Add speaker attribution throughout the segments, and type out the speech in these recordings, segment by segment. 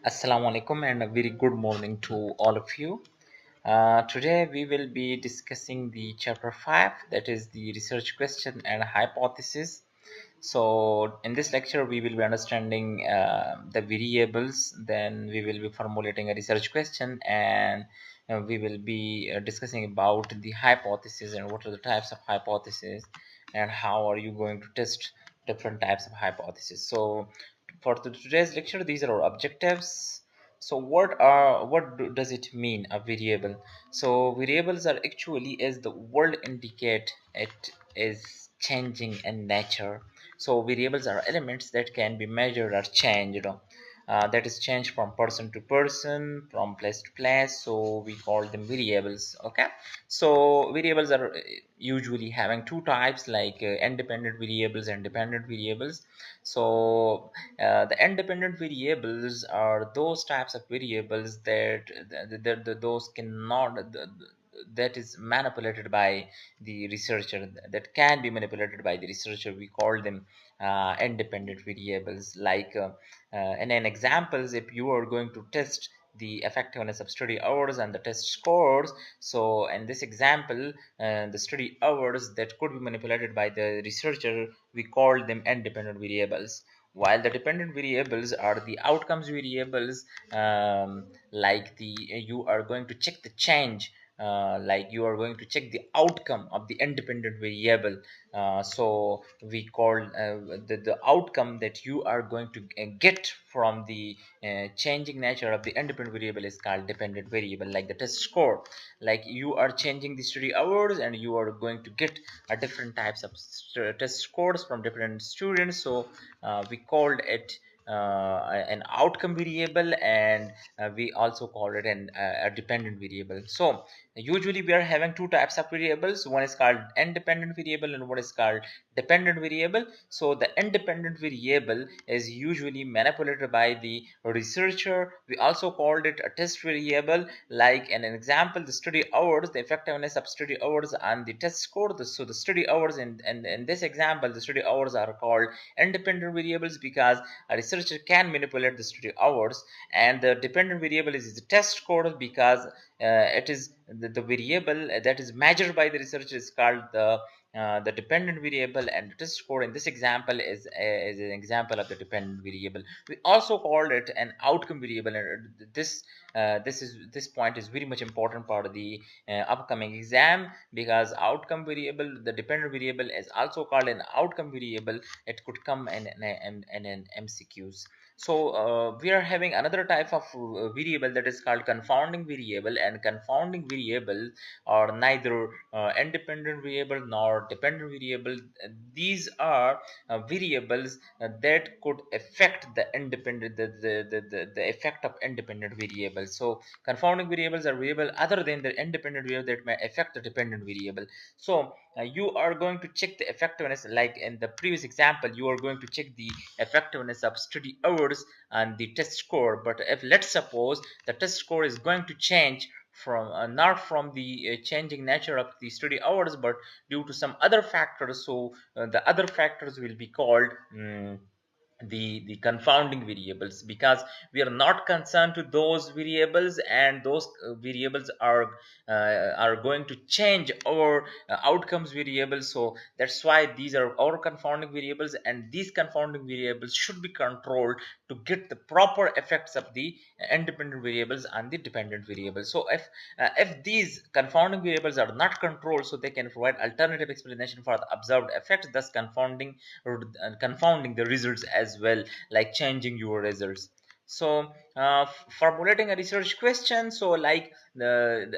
Speaker 1: Assalamu alaikum and a very good morning to all of you. Today we will be discussing the chapter 5, that is the research question and hypothesis. So in this lecture we will be understanding the variables, then we will be formulating a research question, and we will be discussing about the hypothesis and what are the types of hypotheses and how are you going to test different types of hypotheses. So for today's lecture, these are our objectives. So does it mean a variable? So variables are actually, as the word indicate, it is changing in nature. So variables are elements that can be measured or changed. That is changed from person to person, from place to place. So we call them variables. Okay. So variables are usually having two types, like independent variables and dependent variables. So the independent variables are those types of variables that those cannot that is manipulated by the researcher, that can be manipulated by the researcher. We call them independent variables. Like in an examples, if you are going to test the effectiveness of study hours and the test scores, so in this example, the study hours that could be manipulated by the researcher, we call them independent variables, while the dependent variables are the outcomes variables. Like the you are going to check the change, like you are going to check the outcome of the independent variable. So we call the outcome that you are going to get from the changing nature of the independent variable is called dependent variable. Like the test score, like you are changing the study hours and you are going to get a different types of test scores from different students. So we called it an outcome variable, and we also call it a dependent variable. So usually we are having two types of variables. One is called independent variable and one is called dependent variable. So the independent variable is usually manipulated by the researcher. We also called it a test variable. Like in an example, the study hours, the effectiveness of study hours and the test score. So the study hours in this example, the study hours are called independent variables because a researcher can manipulate the study hours, and the dependent variable is the test score because it is the variable that is measured by the researcher is called the dependent variable, and the test score in this example is an example of the dependent variable. We also called it an outcome variable, and this point is very much important part of the upcoming exam, because outcome variable, the dependent variable, is also called an outcome variable. It could come in an MCQs. So we are having another type of variable that is called confounding variable, and confounding variable are neither independent variable nor dependent variable. These are variables that could affect the independent the effect of independent variables. So confounding variables are variable other than the independent variable that may affect the dependent variable. So you are going to check the effectiveness, like in the previous example you are going to check the effectiveness of study hours and the test score. But if, let's suppose, the test score is going to change from not from the changing nature of the study hours, but due to some other factors. So the other factors will be called the confounding variables, because we are not concerned to those variables, and those variables are going to change our outcomes variables. So that's why these are our confounding variables, and these confounding variables should be controlled to get the proper effects of the independent variables and the dependent variables. So if these confounding variables are not controlled, so they can provide alternative explanation for the observed effects, thus confounding the results as well, like changing your results. So formulating a research question. So like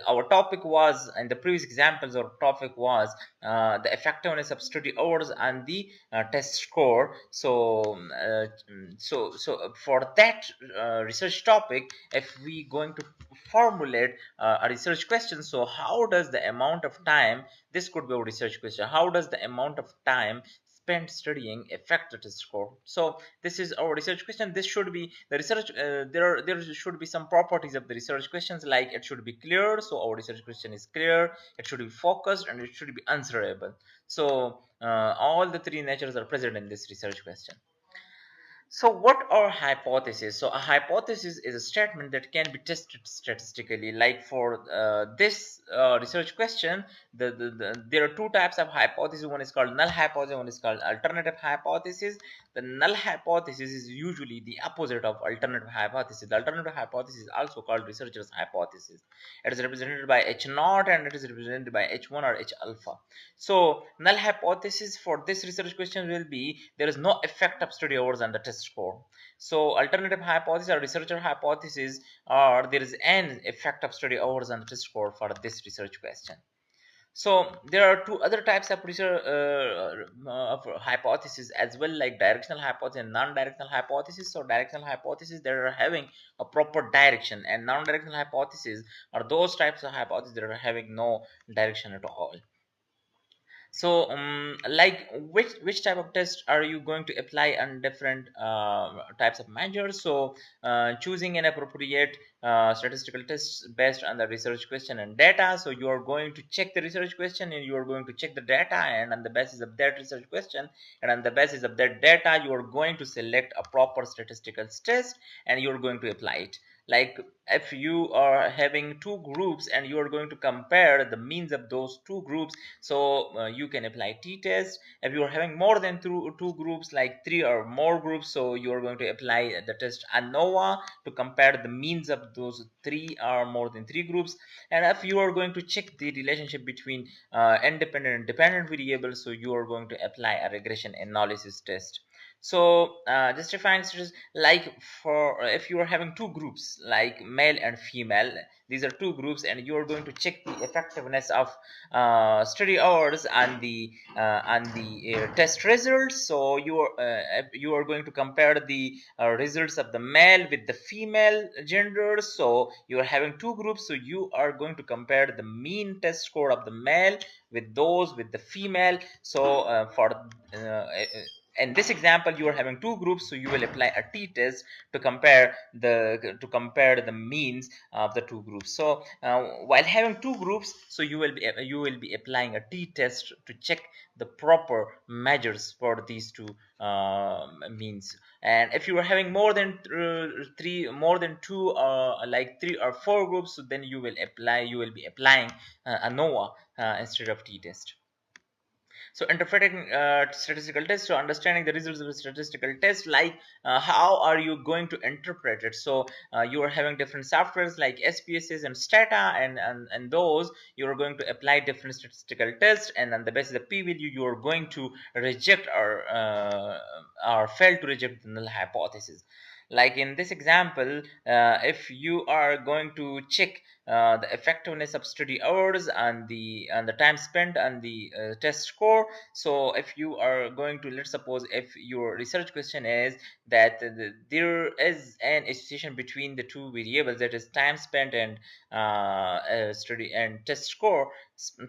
Speaker 1: our topic was, in the previous examples, our topic was the effectiveness of study hours and the test score. So so for that research topic, if we going to formulate a research question, so how does the amount of time, this could be a research question, how does the amount of time spent studying affect the test score? So this is our research question. This should be the research, there should be some properties of the research questions, like it should be clear. So our research question is clear, it should be focused, and it should be answerable. So all the three natures are present in this research question. So what are hypotheses? So a hypothesis is a statement that can be tested statistically. Like for this research question, there are two types of hypothesis. One is called null hypothesis, one is called alternative hypothesis. The null hypothesis is usually the opposite of alternative hypothesis. The alternative hypothesis is also called researcher's hypothesis. It is represented by H naught and it is represented by H1 or H alpha. So null hypothesis for this research question will be there is no effect of study hours on the test score. So alternative hypothesis or researcher hypothesis or there is an effect of study hours on the test score for this research question. So there are two other types of research of hypothesis as well, like directional hypothesis and non-directional hypothesis. So directional hypothesis that are having a proper direction, and non-directional hypothesis are those types of hypotheses that are having no direction at all. So like which type of test are you going to apply on different types of measures? So choosing an appropriate statistical test based on the research question and data. So you are going to check the research question and you are going to check the data, and on the basis of that research question and on the basis of that data you are going to select a proper statistical test and you are going to apply it. Like if you are having two groups and you are going to compare the means of those two groups, so you can apply t-test. If you are having more than two groups, like three or more groups, so you are going to apply the test ANOVA to compare the means of those three or more than three groups. And if you are going to check the relationship between independent and dependent variables, so you are going to apply a regression analysis test. So justifying status, like for if you are having two groups like male and female, these are two groups and you are going to check the effectiveness of study hours and the test results. So you are going to compare the results of the male with the female gender. So you are having two groups, so you are going to compare the mean test score of the male with those with the female. So for in this example you are having two groups, so you will apply a t-test to compare the means of the two groups. So while having two groups, so you will be applying a t-test to check the proper measures for these two means. And if you are having more than two like three or four groups, so then you will be applying ANOVA instead of t-test. So interpreting statistical test, so understanding the results of a statistical test, like how are you going to interpret it? So you are having different softwares like SPSS and Stata, and those you are going to apply different statistical tests, and on the basis of p-value you are going to reject or fail to reject the null hypothesis. Like in this example, if you are going to check the effectiveness of study hours and the time spent and the test score. So if you are going to, let's suppose if your research question is that there is an association between the two variables, that is time spent and study and test score,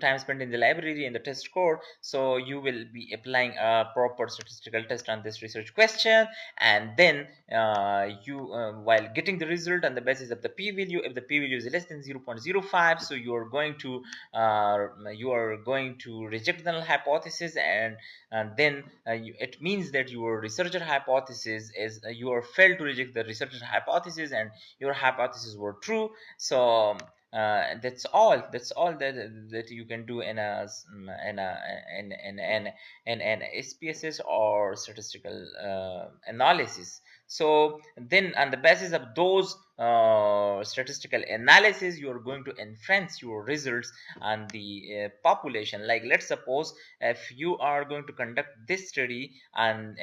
Speaker 1: time spent in the library and the test score. So you will be applying a proper statistical test on this research question, and then while getting the result on the basis of the p-value, if the p-value is less than 0.05, so you are going to reject the null hypothesis, and then it means that your researcher hypothesis is you are failed to reject the researcher hypothesis and your hypothesis were true. So that's all that you can do in an SPSS or statistical analysis. So then on the basis of those statistical analysis, you are going to inference your results on the population. Like let's suppose if you are going to conduct this study and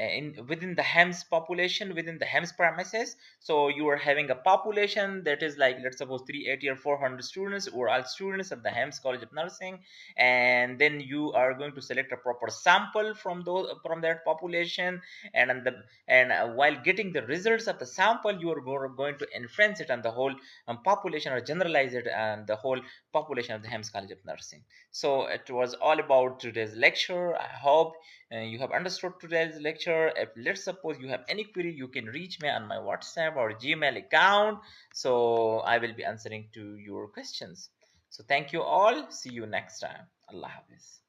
Speaker 1: within the HEMS population, within the HEMS premises, so you are having a population that is like, let's suppose 380 or 400 students, or all students of the HEMS College of Nursing, and then you are going to select a proper sample from that population, and while getting the results of the sample, you are going to inference it on the whole population, or generalize it on the whole population of the HEMS College of Nursing. So it was all about today's lecture. I hope you have understood today's lecture. If let's suppose you have any query, you can reach me on my WhatsApp or Gmail account, so I will be answering to your questions. So thank you all. See you next time. Allah Hafiz.